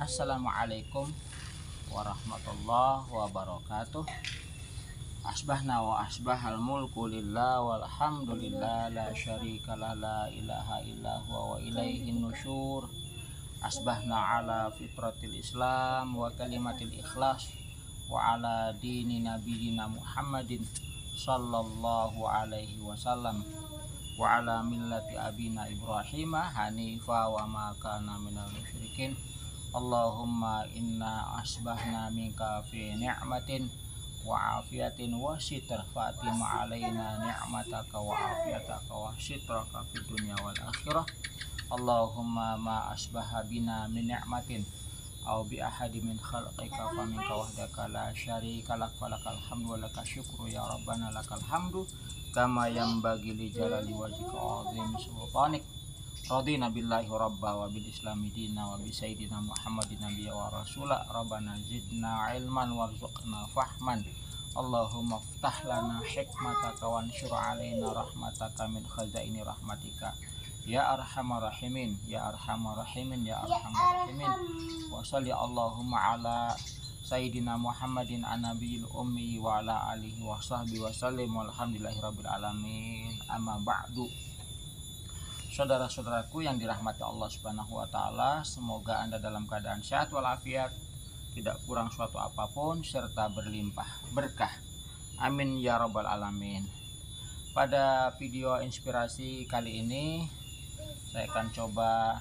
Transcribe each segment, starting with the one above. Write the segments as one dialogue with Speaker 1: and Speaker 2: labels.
Speaker 1: Assalamualaikum warahmatullahi wabarakatuh. Asbahna wa asbahal mulku lillah walhamdulillah la syarikalah la ilaha illa huwa wa ilaihin nusyur. Asbahna ala fitratil islam wa kalimatil ikhlas wa ala dini nabiyina Muhammadin sallallahu alaihi wasallam wa ala millati abina Ibrahim hanifa wa ma kana minal musyrikin. Allahumma inna asbahna minka fi ni'matin wa afiyatin wa sitr fatima alaina ni'mataka wa afiyataka wa sitraka fi dunya wal akhirah. Allahumma ma asbaha bina min ni'matin aw bi ahadi min khalqika fa minka wahdaka la syarika lak falakal hamdu wa lakal syukru ya rabbana lakal hamdu kama yanbaghi li jalali wajhika wa azimi sultanik. Radina billahi rabba wa bil islami dina wa bi sayyidina Muhammadin nabiyya wa rasula. Rabbana zidna ilman warzuqna fahman. Allahumma ftah lana hikmataka wa ansyur alaina rahmataka min khazaini rahmatika ya arhamar rahimin ya arhamar rahimin ya arhamar rahimin. Wa salli Allahumma ala sayyidina Muhammadin an-nabiyil ummi wa ala alihi wa sahbihi wa sallim walhamdulillahi rabbil alamin. Amma ba'du. Saudara-saudaraku yang dirahmati Allah Subhanahu wa taala, semoga Anda dalam keadaan sehat walafiat, tidak kurang suatu apapun serta berlimpah berkah. Amin ya rabbal alamin. Pada video inspirasi kali ini saya akan coba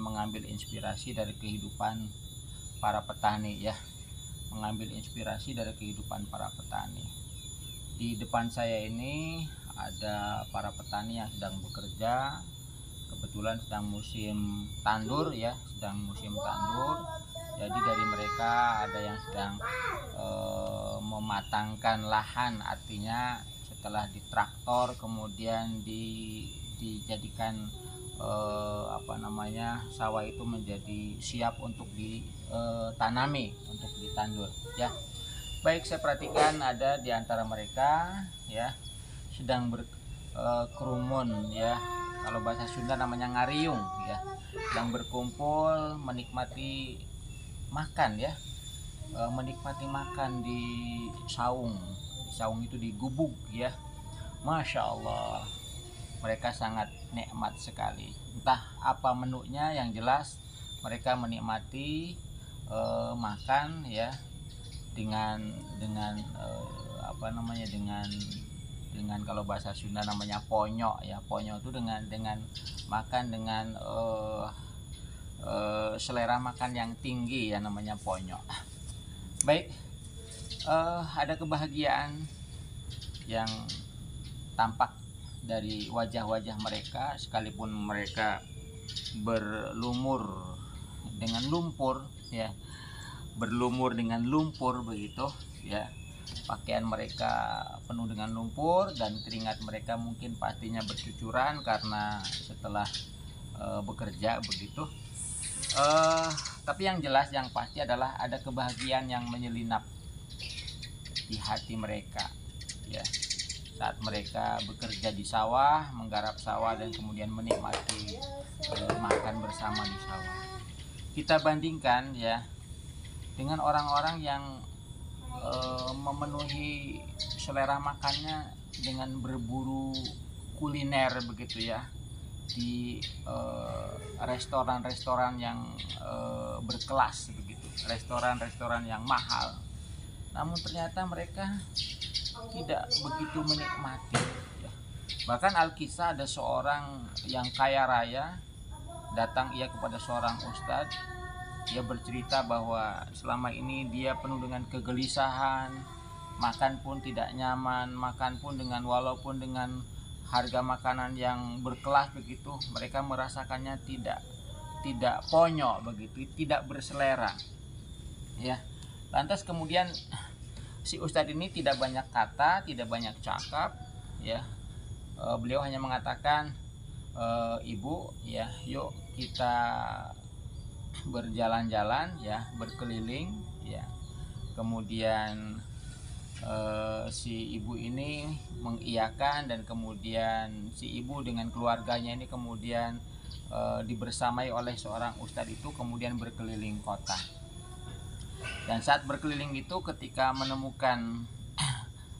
Speaker 1: mengambil inspirasi dari kehidupan para petani ya. Mengambil inspirasi dari kehidupan para petani. Di depan saya ini ada para petani yang sedang bekerja, kebetulan sedang musim tandur ya, sedang musim tandur. Jadi dari mereka ada yang sedang mematangkan lahan, artinya setelah ditraktor kemudian dijadikan sawah itu menjadi siap untuk ditanami, untuk ditandur ya. Baik, saya perhatikan ada di antara mereka ya sedang berkerumun ya, kalau bahasa Sunda namanya ngariung ya, sedang berkumpul menikmati makan ya, menikmati makan di saung itu di gubuk ya. Masya Allah, mereka sangat nikmat sekali, entah apa menunya, yang jelas mereka menikmati makan ya dengan kalau bahasa Sunda namanya ponyo ya. Ponyo itu dengan makan dengan selera makan yang tinggi ya, namanya ponyo. Baik, ada kebahagiaan yang tampak dari wajah-wajah mereka, sekalipun mereka berlumur dengan lumpur ya, berlumur dengan lumpur begitu ya. Pakaian mereka penuh dengan lumpur dan keringat mereka mungkin pastinya bercucuran karena setelah bekerja begitu. Tapi yang jelas, yang pasti adalah ada kebahagiaan yang menyelinap di hati mereka ya, saat mereka bekerja di sawah, menggarap sawah dan kemudian menikmati makan bersama di sawah. Kita bandingkan ya dengan orang-orang yang memenuhi selera makannya dengan berburu kuliner begitu ya, di restoran-restoran yang berkelas begitu, restoran-restoran yang mahal. Namun ternyata mereka tidak begitu menikmati ya. Bahkan Alkisah ada seorang yang kaya raya, datang ia kepada seorang ustadz. Dia bercerita bahwa selama ini dia penuh dengan kegelisahan, makan pun tidak nyaman, makan pun walaupun dengan harga makanan yang berkelas begitu, mereka merasakannya tidak ponyo begitu, tidak berselera ya. Lantas kemudian si ustadz ini tidak banyak kata, tidak banyak cakap ya. Beliau hanya mengatakan, ibu ya, yuk kita berjalan-jalan ya, berkeliling ya. Kemudian si ibu ini mengiyakan, dan kemudian si ibu dengan keluarganya ini kemudian dibersamai oleh seorang ustadz itu kemudian berkeliling kota. Dan saat berkeliling itu ketika menemukan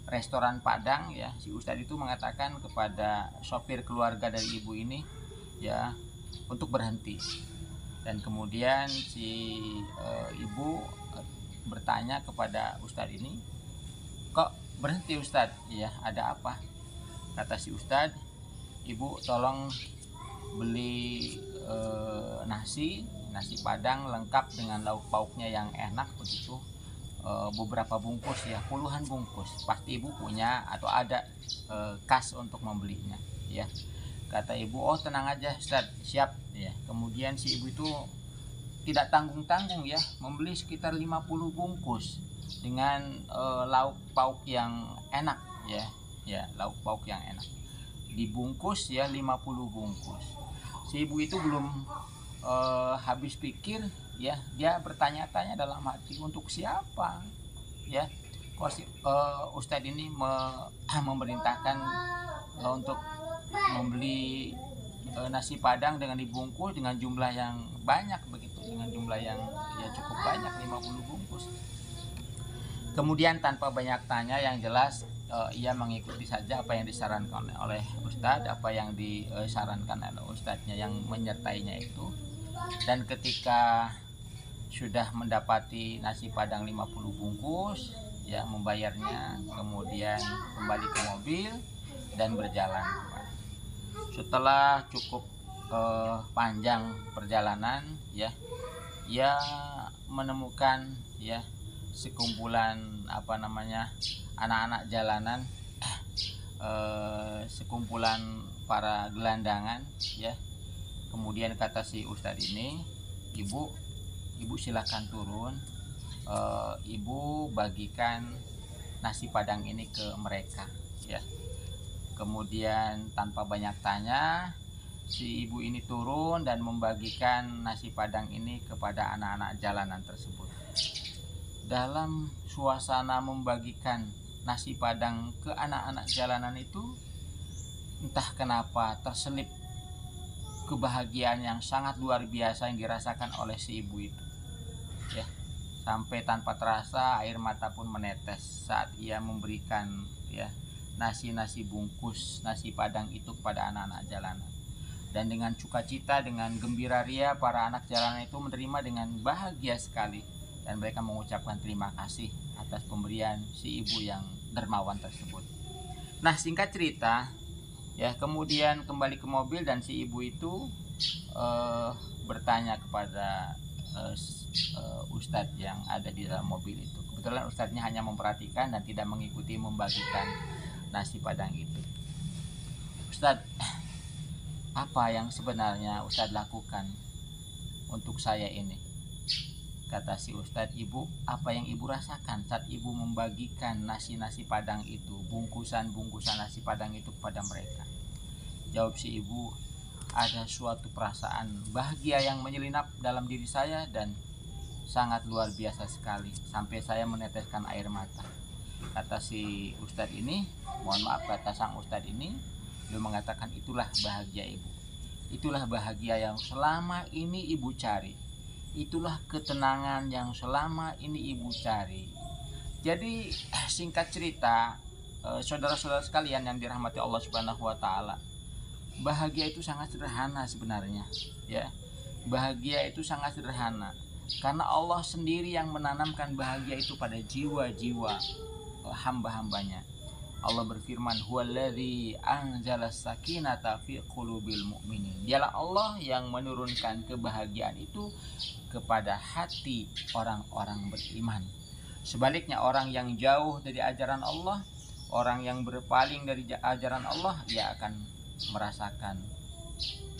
Speaker 1: restoran Padang ya, si ustadz itu mengatakan kepada sopir keluarga dari ibu ini ya untuk berhenti. Dan kemudian si ibu bertanya kepada ustadz ini, kok berhenti ustadz? Ya, ada apa? Kata si ustadz, ibu tolong beli nasi Padang lengkap dengan lauk pauknya yang enak begitu, beberapa bungkus ya, puluhan bungkus. Pasti ibu punya atau ada kas untuk membelinya ya. Kata ibu, oh tenang aja Ustaz, siap ya. Kemudian si ibu itu tidak tanggung-tanggung ya, membeli sekitar 50 bungkus dengan lauk pauk yang enak ya, lauk pauk yang enak. Dibungkus ya 50 bungkus. Si ibu itu belum habis pikir ya, dia bertanya-tanya dalam hati, untuk siapa ya, kok Ustadz ini memerintahkan untuk membeli nasi Padang dengan dibungkus dengan jumlah yang banyak begitu, dengan jumlah yang ya cukup banyak, 50 bungkus. Kemudian tanpa banyak tanya, yang jelas ia mengikuti saja apa yang disarankan oleh Ustadz, apa yang disarankan oleh Ustadznya yang menyertainya itu. Dan ketika sudah mendapati nasi Padang 50 bungkus ya, membayarnya, kemudian kembali ke mobil dan berjalan. Setelah cukup panjang perjalanan ya, ia menemukan ya sekumpulan anak-anak jalanan, sekumpulan para gelandangan ya. Kemudian kata si ustadz ini, ibu silakan turun, ibu bagikan nasi Padang ini ke mereka ya. Kemudian tanpa banyak tanya, si ibu ini turun dan membagikan nasi Padang ini kepada anak-anak jalanan tersebut. Dalam suasana membagikan nasi Padang ke anak-anak jalanan itu, entah kenapa terselip kebahagiaan yang sangat luar biasa yang dirasakan oleh si ibu itu ya. Sampai tanpa terasa air mata pun menetes saat ia memberikan ya nasi bungkus nasi Padang itu kepada anak-anak jalanan. Dan dengan sukacita, dengan gembira ria, para anak jalanan itu menerima dengan bahagia sekali, dan mereka mengucapkan terima kasih atas pemberian si ibu yang dermawan tersebut. Nah, singkat cerita ya, kemudian kembali ke mobil dan si ibu itu bertanya kepada ustadz yang ada di dalam mobil itu. Kebetulan ustadznya hanya memperhatikan dan tidak mengikuti membagikan nasi Padang itu. Ustadz, apa yang sebenarnya Ustadz lakukan untuk saya ini? Kata si ustadz, ibu, apa yang ibu rasakan saat ibu membagikan nasi Padang itu, bungkusan nasi Padang itu kepada mereka? Jawab si ibu, ada suatu perasaan bahagia yang menyelinap dalam diri saya dan sangat luar biasa sekali, sampai saya meneteskan air mata. Kata si ustadz ini, mohon maaf, kata sang ustadz ini, dia mengatakan, itulah bahagia ibu, itulah bahagia yang selama ini ibu cari, itulah ketenangan yang selama ini ibu cari. Jadi singkat cerita, saudara-saudara sekalian yang dirahmati Allah Subhanahu wa taala, bahagia itu sangat sederhana sebenarnya ya. Bahagia itu sangat sederhana karena Allah sendiri yang menanamkan bahagia itu pada jiwa-jiwa hamba-hambanya. Allah berfirman, huwallazi anzala sakinata fi qulubil mu'minin. Dialah Allah yang menurunkan kebahagiaan itu kepada hati orang-orang beriman. Sebaliknya, orang yang jauh dari ajaran Allah, orang yang berpaling dari ajaran Allah, ia akan merasakan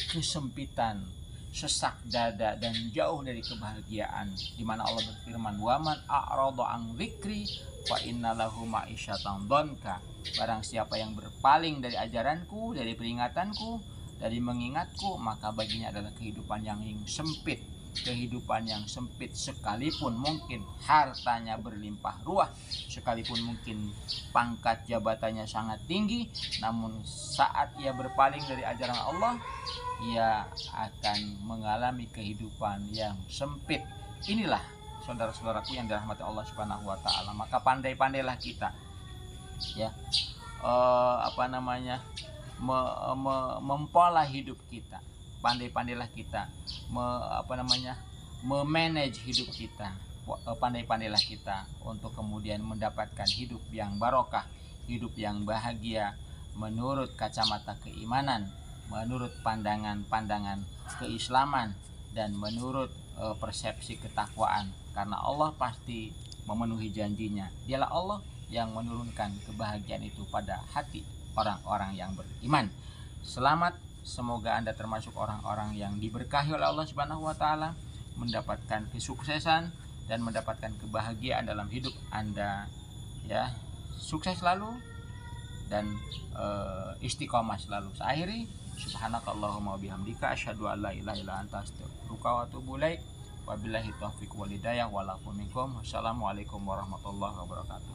Speaker 1: kesempitan, sesak dada, dan jauh dari kebahagiaan. Di mana Allah berfirman, waman a'rada an dzikri fa innalahu ma'isyatan dhanka. Barang siapa yang berpaling dari ajaranku, dari peringatanku, dari mengingatku, maka baginya adalah kehidupan yang sempit, kehidupan yang sempit, sekalipun mungkin hartanya berlimpah ruah, sekalipun mungkin pangkat jabatannya sangat tinggi, namun saat ia berpaling dari ajaran Allah, ia akan mengalami kehidupan yang sempit. Inilah saudara-saudaraku yang dirahmati Allah Subhanahu wa taala. Maka pandai-pandailah kita ya mempola hidup kita. Pandai-pandailah kita memanage hidup kita. Pandai-pandailah kita untuk kemudian mendapatkan hidup yang barokah, hidup yang bahagia menurut kacamata keimanan, menurut pandangan-pandangan keislaman, dan menurut persepsi ketakwaan. Karena Allah pasti memenuhi janjinya. Dialah Allah yang menurunkan kebahagiaan itu pada hati orang-orang yang beriman. Selamat, semoga Anda termasuk orang-orang yang diberkahi oleh Allah Subhanahu wa taala, mendapatkan kesuksesan dan mendapatkan kebahagiaan dalam hidup Anda ya. Sukses selalu dan istiqomah selalu. Saya akhiri, subhanakallahumma wabihamdika asyhadu an la ilaha illa anta astaghfiruka wa atubu ilaik. Wabillahi taufiq wal hidayah wal afu minkum. Wassalamualaikum warahmatullahi wabarakatuh.